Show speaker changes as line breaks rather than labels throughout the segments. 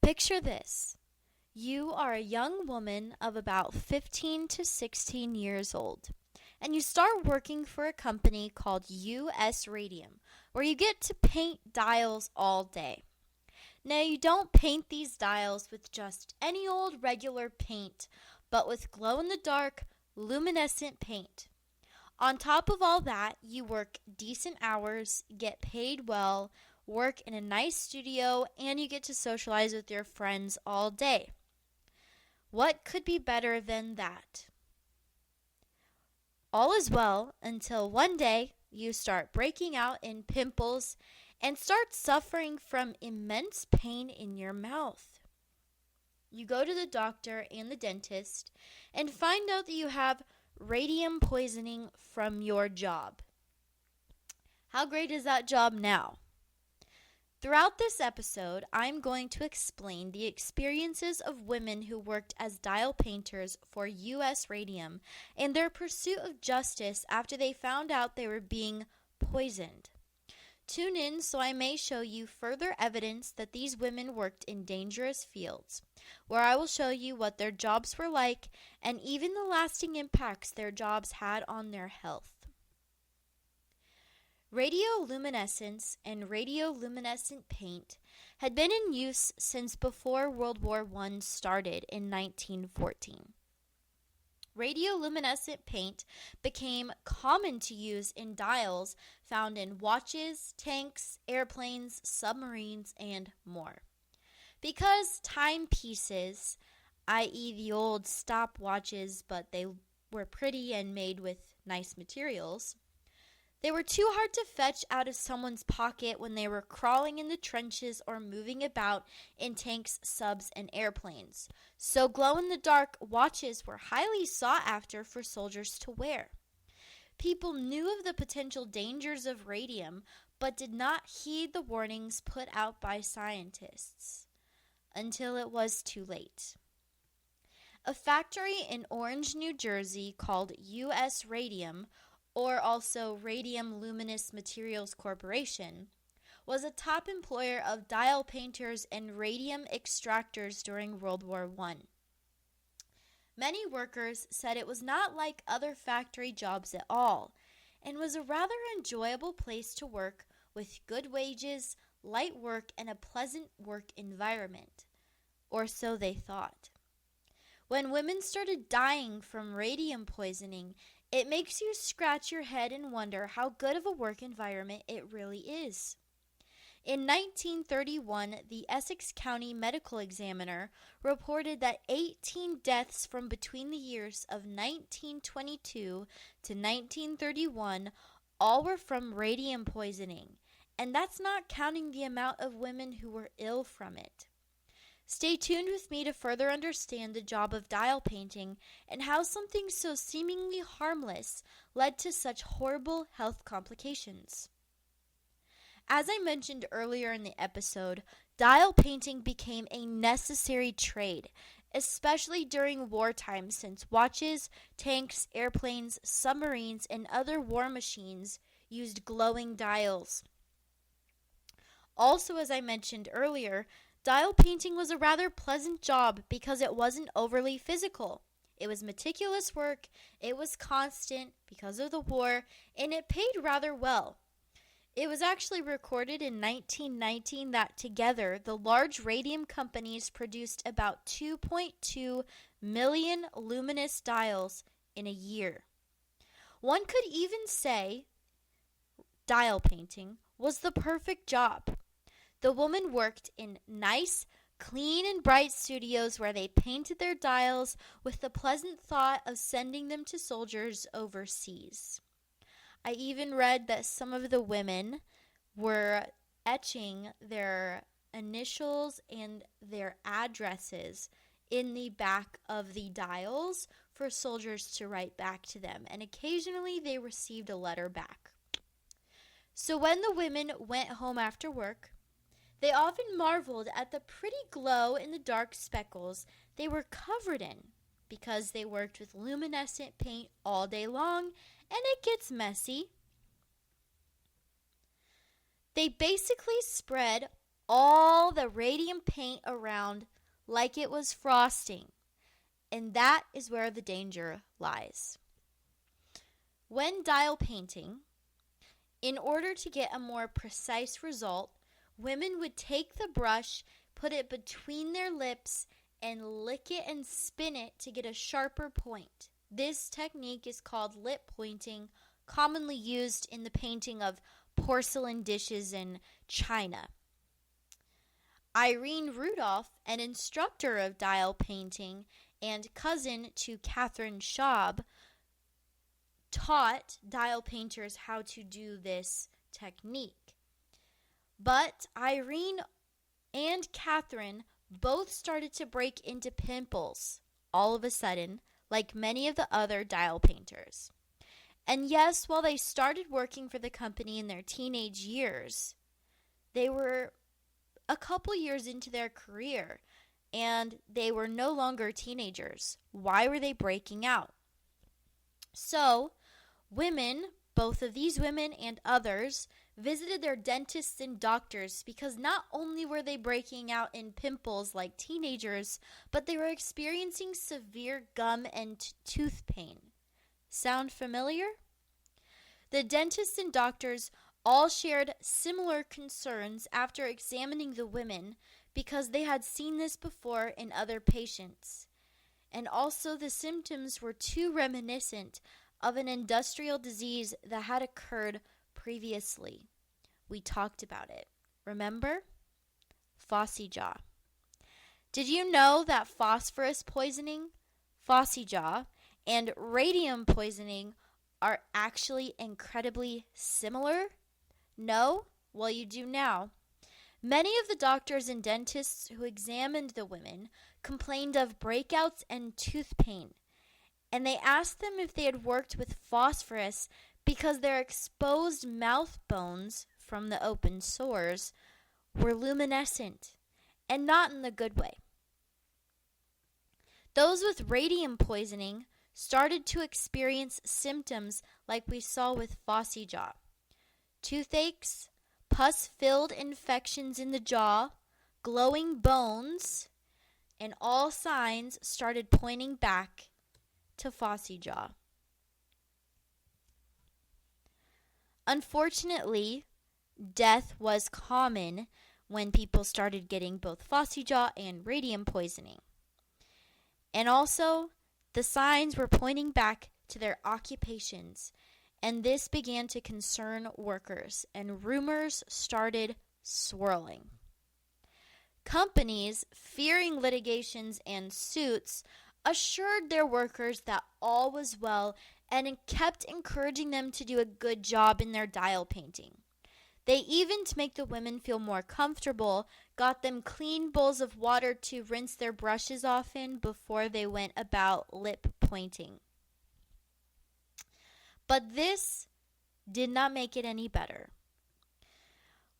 Picture this. You are a young woman of about 15 to 16 years old, and you start working for a company called US Radium, where you get to paint dials all day. Now, you don't paint these dials with just any old regular paint, but with glow-in-the-dark, luminescent paint. On top of all that, you work decent hours, get paid well, work in a nice studio, and you get to socialize with your friends all day. What could be better than that? All is well until one day you start breaking out in pimples and start suffering from immense pain in your mouth. You go to the doctor and the dentist and find out that you have radium poisoning from your job. How great is that job now? Throughout this episode, I'm going to explain the experiences of women who worked as dial painters for US Radium and their pursuit of justice after they found out they were being poisoned. Tune in so I may show you further evidence that these women worked in dangerous fields, where I will show you what their jobs were like and even the lasting impacts their jobs had on their health. Radioluminescence and radioluminescent paint had been in use since before World War I started in 1914. Radioluminescent paint became common to use in dials found in watches, tanks, airplanes, submarines, and more. Because timepieces, i.e. the old stopwatches, but they were pretty and made with nice materials, they were too hard to fetch out of someone's pocket when they were crawling in the trenches or moving about in tanks, subs, and airplanes. So glow-in-the-dark watches were highly sought after for soldiers to wear. People knew of the potential dangers of radium, but did not heed the warnings put out by scientists until it was too late. A factory in Orange, New Jersey called US Radium, or also Radium Luminous Materials Corporation, was a top employer of dial painters and radium extractors during World War I. Many workers said it was not like other factory jobs at all, and was a rather enjoyable place to work with good wages, light work, and a pleasant work environment. Or so they thought. When women started dying from radium poisoning, it makes you scratch your head and wonder how good of a work environment it really is. In 1931, the Essex County Medical Examiner reported that 18 deaths from between the years of 1922 to 1931 all were from radium poisoning, and that's not counting the amount of women who were ill from it. Stay tuned with me to further understand the job of dial painting and how something so seemingly harmless led to such horrible health complications. As I mentioned earlier in the episode, dial painting became a necessary trade, especially during wartime, since watches, tanks, airplanes, submarines, and other war machines used glowing dials. Also, as I mentioned earlier, dial painting was a rather pleasant job because it wasn't overly physical. It was meticulous work, it was constant because of the war, and it paid rather well. It was actually recorded in 1919 that together, the large radium companies produced about 2.2 million luminous dials in a year. One could even say dial painting was the perfect job. The woman worked in nice, clean, and bright studios where they painted their dials with the pleasant thought of sending them to soldiers overseas. I even read that some of the women were etching their initials and their addresses in the back of the dials for soldiers to write back to them, and occasionally they received a letter back. So when the women went home after work, they often marveled at the pretty glow in the dark speckles they were covered in because they worked with luminescent paint all day long and it gets messy. They basically spread all the radium paint around like it was frosting. And that is where the danger lies. When dial painting, in order to get a more precise result, women would take the brush, put it between their lips, and lick it and spin it to get a sharper point. This technique is called lip pointing, commonly used in the painting of porcelain dishes in China. Irene Rudolph, an instructor of dial painting and cousin to Catherine Schaub, taught dial painters how to do this technique. But Irene and Catherine both started to break into pimples all of a sudden, like many of the other dial painters. And yes, while they started working for the company in their teenage years, they were a couple years into their career, and they were no longer teenagers. Why were they breaking out? So, women, both of these women and others, visited their dentists and doctors because not only were they breaking out in pimples like teenagers, but they were experiencing severe gum and tooth pain. Sound familiar? The dentists and doctors all shared similar concerns after examining the women because they had seen this before in other patients. And also the symptoms were too reminiscent of an industrial disease that had occurred previously. We talked about it. Remember? Phossy jaw. Did you know that phosphorus poisoning, phossy jaw, and radium poisoning are actually incredibly similar? No? Well, you do now. Many of the doctors and dentists who examined the women complained of breakouts and tooth pain, and they asked them if they had worked with phosphorus because their exposed mouth bones from the open sores were luminescent, and not in the good way. Those with radium poisoning started to experience symptoms like we saw with phossy jaw. Toothaches, pus-filled infections in the jaw, glowing bones, and all signs started pointing back to phossy jaw. Unfortunately, death was common when people started getting both phossy jaw and radium poisoning. And also, the signs were pointing back to their occupations, and this began to concern workers, and rumors started swirling. Companies, fearing litigations and suits, assured their workers that all was well and kept encouraging them to do a good job in their dial painting. They even, to make the women feel more comfortable, got them clean bowls of water to rinse their brushes off in before they went about lip pointing. But this did not make it any better.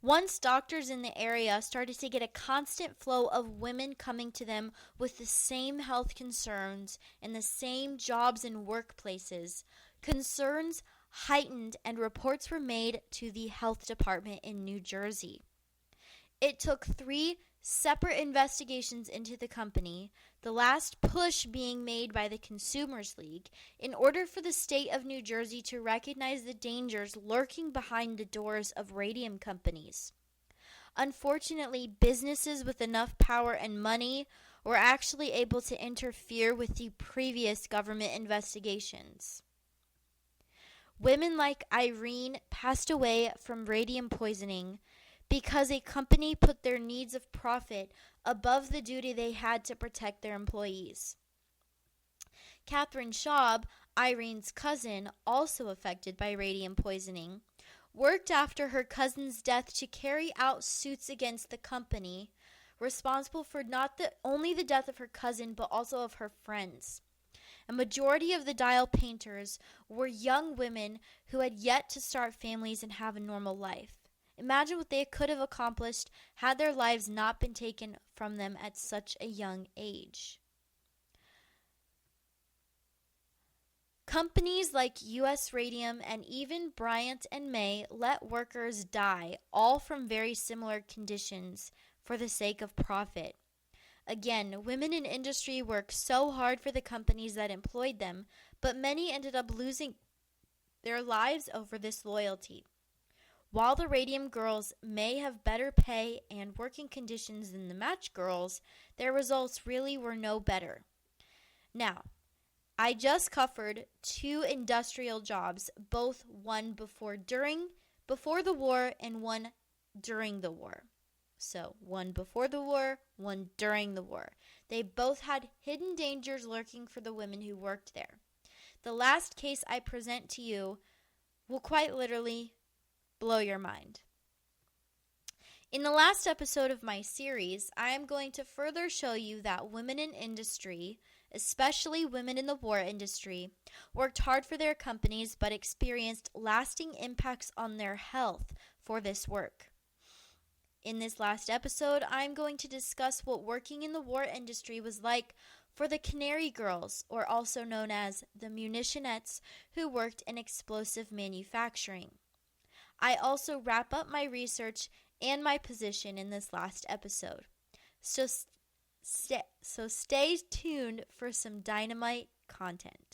Once doctors in the area started to get a constant flow of women coming to them with the same health concerns and the same jobs and workplaces, concerns heightened and reports were made to the health department in New Jersey. It took 3 separate investigations into the company, the last push being made by the Consumers League, in order for the state of New Jersey to recognize the dangers lurking behind the doors of radium companies. Unfortunately, businesses with enough power and money were actually able to interfere with the previous government investigations. Women like Irene passed away from radium poisoning because a company put their needs of profit above the duty they had to protect their employees. Catherine Schaub, Irene's cousin, also affected by radium poisoning, worked after her cousin's death to carry out suits against the company, responsible for not only the death of her cousin but also of her friends. A majority of the dial painters were young women who had yet to start families and have a normal life. Imagine what they could have accomplished had their lives not been taken from them at such a young age. Companies like US Radium and even Bryant and May let workers die, all from very similar conditions, for the sake of profit. Again, women in industry work so hard for the companies that employed them, but many ended up losing their lives over this loyalty. While the Radium girls may have better pay and working conditions than the Match girls, their results really were no better. Now, I just covered 2 industrial jobs, both one before the war and one during the war. So, one before the war, one during the war. They both had hidden dangers lurking for the women who worked there. The last case I present to you will quite literally blow your mind. In the last episode of my series, I am going to further show you that women in industry, especially women in the war industry, worked hard for their companies but experienced lasting impacts on their health for this work. In this last episode, I'm going to discuss what working in the war industry was like for the Canary Girls, or also known as the munitionettes, who worked in explosive manufacturing. I also wrap up my research and my position in this last episode. So stay tuned for some dynamite content.